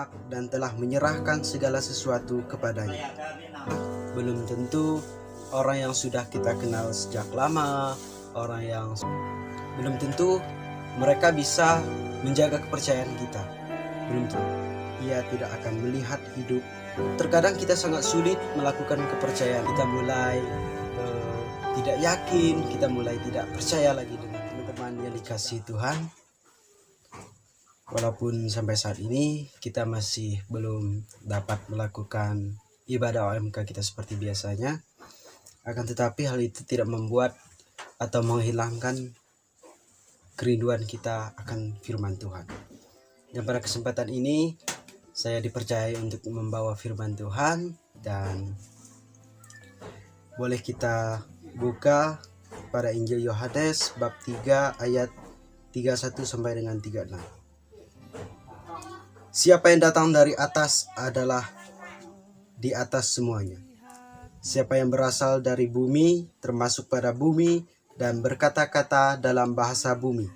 anak dan telah menyerahkan segala sesuatu kepadanya. Belum tentu orang yang sudah kita kenal sejak lama, orang yang belum tentu mereka bisa menjaga kepercayaan kita. Belum tentu ia tidak akan melihat hidup. Terkadang kita sangat sulit melakukan kepercayaan. Kita mulai tidak yakin, kita mulai tidak percaya lagi dengan teman-teman yang dikasihi Tuhan. Walaupun sampai saat ini kita masih belum dapat melakukan ibadah OMK kita seperti biasanya, akan tetapi hal itu tidak membuat atau menghilangkan kerinduan kita akan firman Tuhan. Dan pada kesempatan ini saya dipercayai untuk membawa firman Tuhan, dan boleh kita buka pada Injil Yohanes bab 3 ayat 31 sampai dengan 36. Siapa yang datang dari atas adalah di atas semuanya. Siapa yang berasal dari bumi termasuk pada bumi dan berkata-kata dalam bahasa bumi.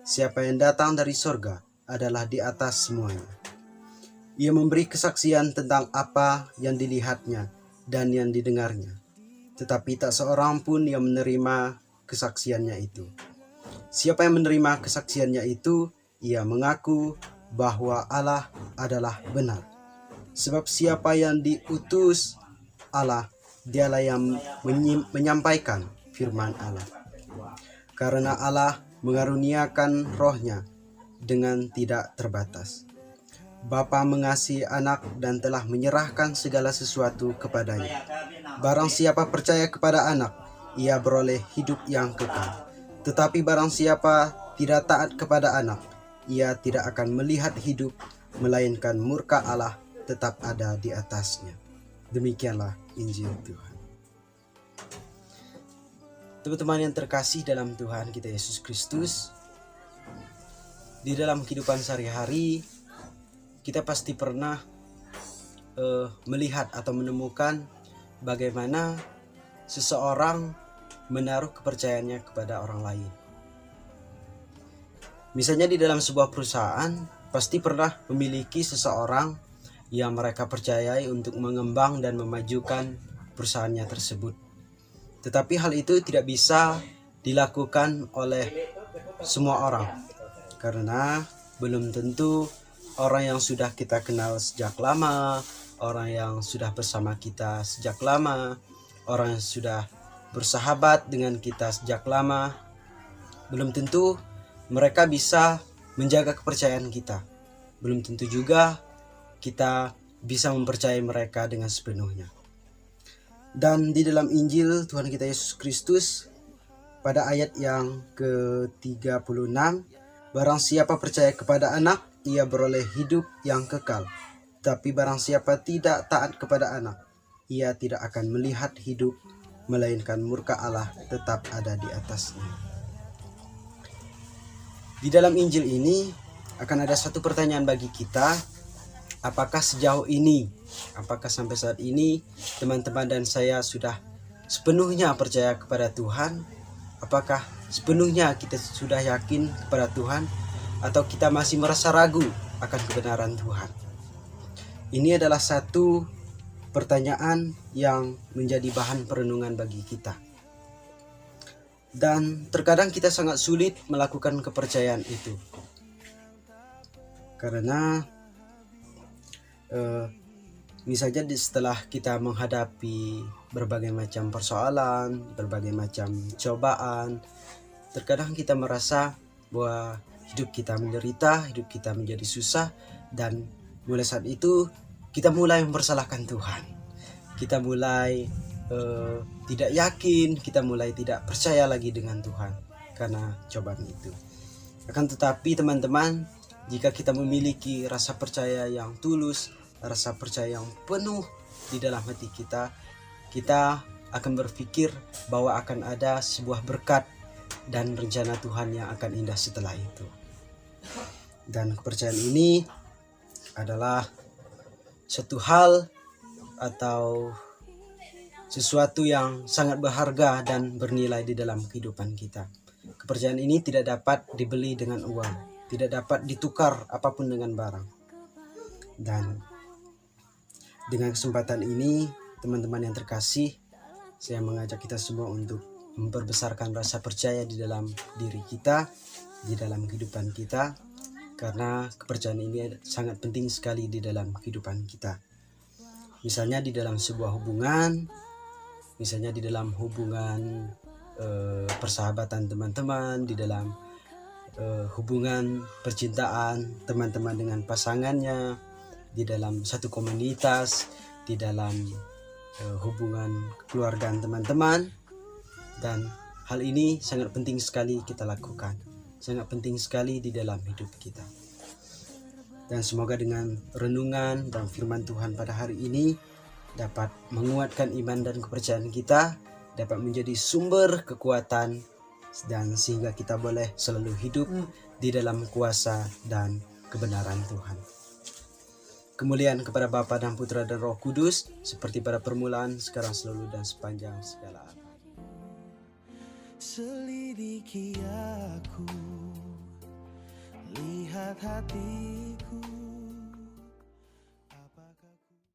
Siapa yang datang dari sorga adalah di atas semuanya. Ia memberi kesaksian tentang apa yang dilihatnya dan yang didengarnya, tetapi tak seorang pun yang menerima kesaksiannya itu. Siapa yang menerima kesaksiannya itu, ia mengaku bahwa Allah adalah benar. Sebab siapa yang diutus Allah, dialah yang menyampaikan firman Allah. Karena Allah mengaruniakan rohnya dengan tidak terbatas. Bapa mengasihi anak dan telah menyerahkan segala sesuatu kepadanya. Barang siapa percaya kepada anak, ia beroleh hidup yang kekal. Tetapi barang siapa tidak taat kepada anak, ia tidak akan melihat hidup, melainkan murka Allah tetap ada di atasnya. Demikianlah Injil Tuhan. Teman-teman yang terkasih dalam Tuhan kita Yesus Kristus, di dalam kehidupan sehari-hari kita pasti pernah melihat atau menemukan bagaimana seseorang menaruh kepercayaannya kepada orang lain. Misalnya di dalam sebuah perusahaan, pasti pernah memiliki seseorang yang mereka percayai untuk mengembang dan memajukan perusahaannya tersebut. Tetapi hal itu tidak bisa dilakukan oleh semua orang, karena belum tentu orang yang sudah kita kenal sejak lama, orang yang sudah bersama kita sejak lama, orang yang sudah bersahabat dengan kita sejak lama, belum tentu mereka bisa menjaga kepercayaan kita. Belum tentu juga kita bisa mempercayai mereka dengan sepenuhnya. Dan di dalam Injil Tuhan kita Yesus Kristus pada ayat yang ke-36, barang siapa percaya kepada anak, ia beroleh hidup yang kekal. Tapi barang siapa tidak taat kepada anak, ia tidak akan melihat hidup, melainkan murka Allah tetap ada di atasnya. Di dalam Injil ini akan ada satu pertanyaan bagi kita. Apakah sejauh ini, apakah sampai saat ini teman-teman dan saya sudah sepenuhnya percaya kepada Tuhan? Apakah sepenuhnya kita sudah yakin kepada Tuhan? Atau kita masih merasa ragu akan kebenaran Tuhan? Ini adalah satu pertanyaan yang menjadi bahan perenungan bagi kita. Dan terkadang kita sangat sulit melakukan kepercayaan itu. Karena misalnya setelah kita menghadapi berbagai macam persoalan, berbagai macam cobaan, terkadang kita merasa bahwa hidup kita menderita, hidup kita menjadi susah, dan mulai saat itu kita mulai mempersalahkan Tuhan. Kita mulai tidak yakin, kita mulai tidak percaya lagi dengan Tuhan karena cobaan itu. Akan tetapi teman-teman, jika kita memiliki rasa percaya yang tulus, rasa percaya yang penuh di dalam hati kita, kita akan berpikir bahwa akan ada sebuah berkat dan rencana Tuhan yang akan indah setelah itu. Dan kepercayaan ini adalah satu hal atau sesuatu yang sangat berharga dan bernilai di dalam kehidupan kita. Kepercayaan ini tidak dapat dibeli dengan uang, tidak dapat ditukar apapun dengan barang. Dan dengan kesempatan ini, teman-teman yang terkasih, saya mengajak kita semua untuk memperbesarkan rasa percaya di dalam diri kita, di dalam kehidupan kita, karena kepercayaan ini sangat penting sekali di dalam kehidupan kita. Misalnya di dalam sebuah hubungan, misalnya di dalam hubungan persahabatan teman-teman, di dalam hubungan percintaan teman-teman dengan pasangannya, di dalam satu komunitas, di dalam hubungan kekeluargaan teman-teman. Dan hal ini sangat penting sekali kita lakukan, sangat penting sekali di dalam hidup kita. Dan semoga dengan renungan dan firman Tuhan pada hari ini dapat menguatkan iman dan kepercayaan kita, dapat menjadi sumber kekuatan, dan sehingga kita boleh selalu hidup di dalam kuasa dan kebenaran Tuhan. Kemuliaan kepada Bapa dan Putra dan Roh Kudus, seperti pada permulaan, sekarang, selalu, dan sepanjang segala abad. Selidiki aku, lihat hatiku.